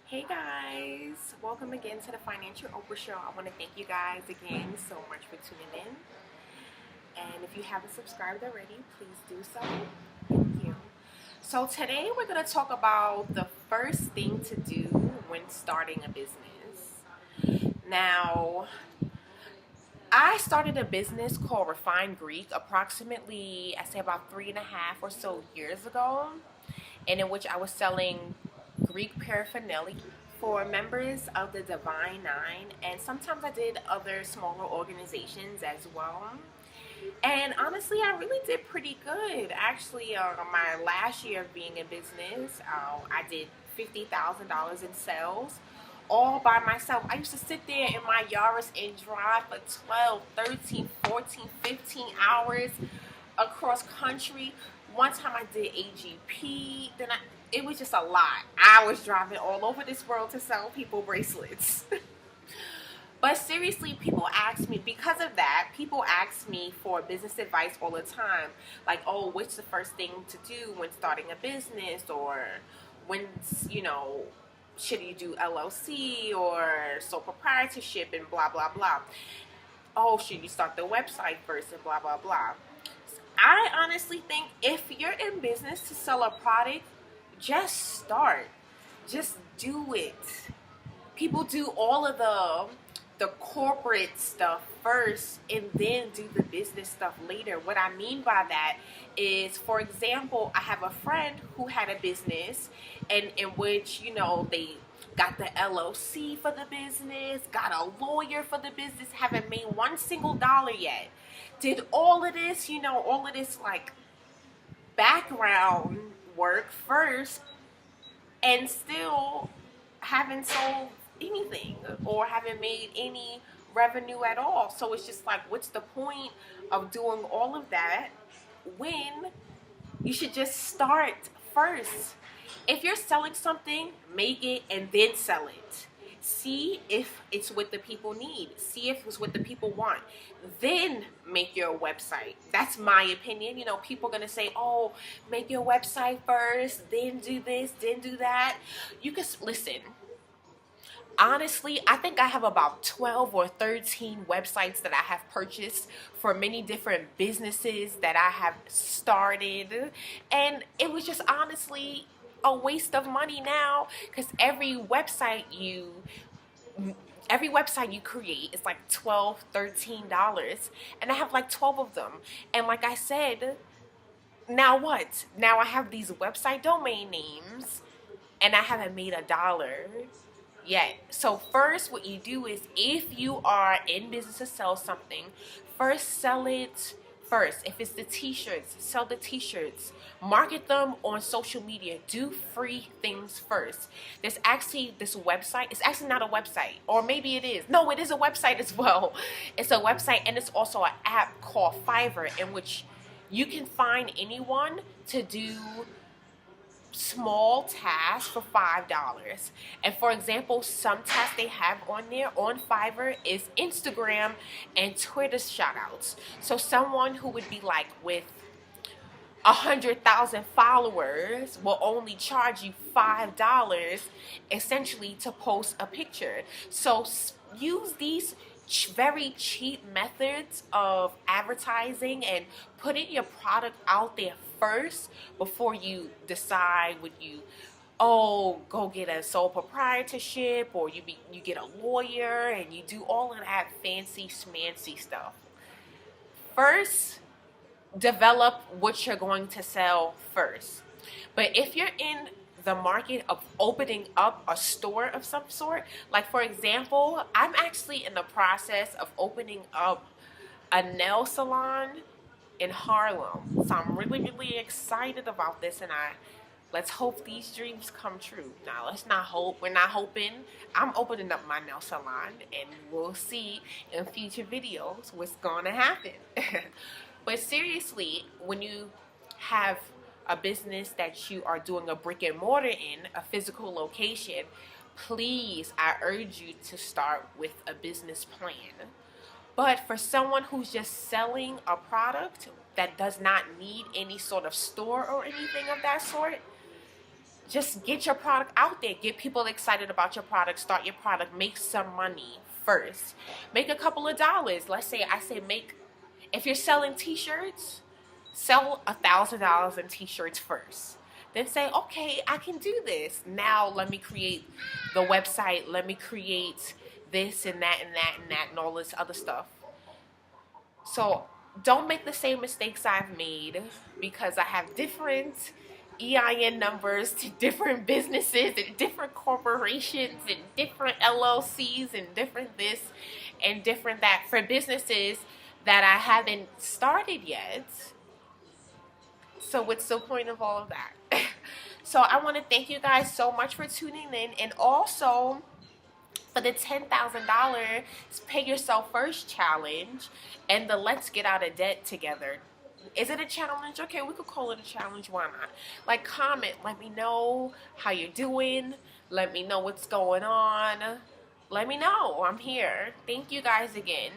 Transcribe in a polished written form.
Hey guys, welcome again to the Financial Oprah Show. I want to thank you guys again so much for tuning in. And if you haven't subscribed already, please do so. Thank you. So, today we're going to talk about the first thing to do when starting a business. Now, I started a business called Refined Greek approximately, I say about 3.5 or so years ago, and in which I was selling Greek paraphernalia for members of the Divine Nine, and sometimes I did other smaller organizations as well. And honestly, I really did pretty good. Actually, my last year of being in business, I did $50,000 in sales all by myself. I used to sit there in my Yaris and drive for 12, 13, 14, 15 hours across country. One time I did AGP, it was just a lot. I was driving all over this world to sell people bracelets. But seriously, people ask me, because of that, people ask me for business advice all the time. Like, oh, what's the first thing to do when starting a business? Or should you do LLC or sole proprietorship and blah, blah, blah. Oh, should you start the website first and blah, blah, blah. I honestly think if you're in business to sell a product, just start. Just do it. People do all of the corporate stuff first and then do the business stuff later. What I mean by that is, for example, I have a friend who had a business and in which, they got the LLC for the business, got a lawyer for the business, haven't made one single dollar yet. Did all of this, all of this like background work first and still haven't sold anything or haven't made any revenue at all. So it's just like, what's the point of doing all of that when you should just start first? If you're selling something, make it and then sell it. See if it's what the people need. See if it's what the people want. Then make your website. That's my opinion. People are going to say, oh, make your website first, then do this, then do that. You can listen. Honestly, I think I have about 12 or 13 websites that I have purchased for many different businesses that I have started. And it was just honestly a waste of money now because every website you create is like $12, $13, and I have like 12 of them. And like I said, now what? Now I have these website domain names and I haven't made a dollar yet. So first what you do is, if you are in business to sell something, first sell it first. If it's the t-shirts, sell the t-shirts. Market them on social media. Do free things first. There's actually this website. It's actually not a website, or maybe it is. No, it is a website as well. It's a website, and it's also an app called Fiverr, in which you can find anyone to do small tasks for $5. And for example, some tasks they have on there on Fiverr is Instagram and Twitter shoutouts. So someone who would be like with 100,000 followers will only charge you $5 essentially to post a picture. So use these very cheap methods of advertising and putting your product out there first before you decide would you go get a sole proprietorship, or you get a lawyer and you do all of that fancy schmancy stuff. First, develop what you're going to sell first. But if you're in the market of opening up a store of some sort, like for example, I'm actually in the process of opening up a nail salon in Harlem. So I'm really, really excited about this, and let's hope these dreams come true. Now, let's not hope. We're not hoping. I'm opening up my nail salon, and we'll see in future videos what's going to happen. But seriously, when you have a business that you are doing a brick and mortar in, a physical location, please, I urge you to start with a business plan. But for someone who's just selling a product that does not need any sort of store or anything of that sort, just get your product out there. Get people excited about your product. Start your product. Make some money first. Make a couple of dollars. Let's say if you're selling t-shirts, sell $1,000 in t-shirts first. Then say, okay, I can do this. Now let me create the website. Let me create this and that and that and that and all this other stuff. So don't make the same mistakes I've made, because I have different EIN numbers to different businesses and different corporations and different LLCs and different this and different that for businesses that I haven't started yet. So what's the point of all of that? So I want to thank you guys so much for tuning in, and also for the $10,000 Pay Yourself First challenge and the Let's Get Out of Debt Together. Is it a challenge? Okay, we could call it a challenge. Why not? Like, comment. Let me know how you're doing. Let me know what's going on. Let me know. I'm here. Thank you guys again.